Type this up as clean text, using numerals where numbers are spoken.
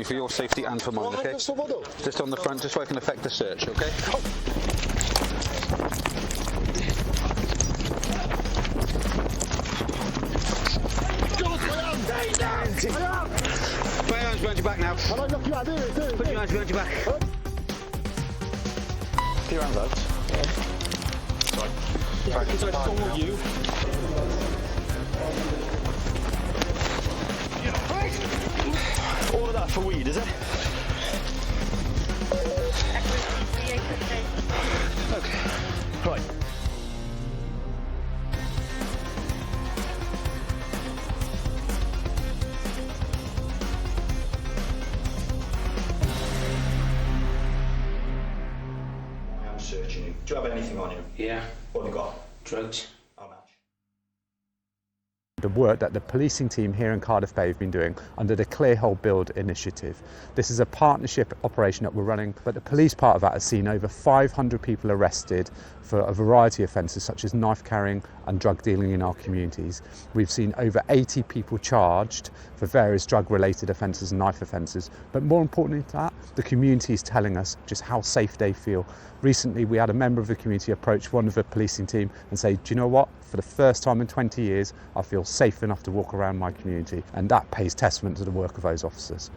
me for your safety and for mine, okay? Just on the front, just so I can effect the search, okay? Put your arms behind your back now. Put your arms behind your back. Put your hands out. Sorry. Yeah, because I told you. All of that for weed, is it? Okay. Right. I am searching you. Do you have anything on you? Yeah. What have you got? Drugs. How much? The work that the policing team here in Cardiff Bay have been doing under the Clear Hole Build initiative. This is a partnership operation that we're running, but the police part of that has seen over 500 people arrested for a variety of offences such as knife carrying and drug dealing in our communities. We've seen over 80 people charged for various drug related offences and knife offences, but more importantly than that, the community is telling us just how safe they feel. Recently we had a member of the community approach one of the policing team and say, do you know what, for the first time in 20 years I feel safe enough to walk around my community, and that pays testament to the work of those officers.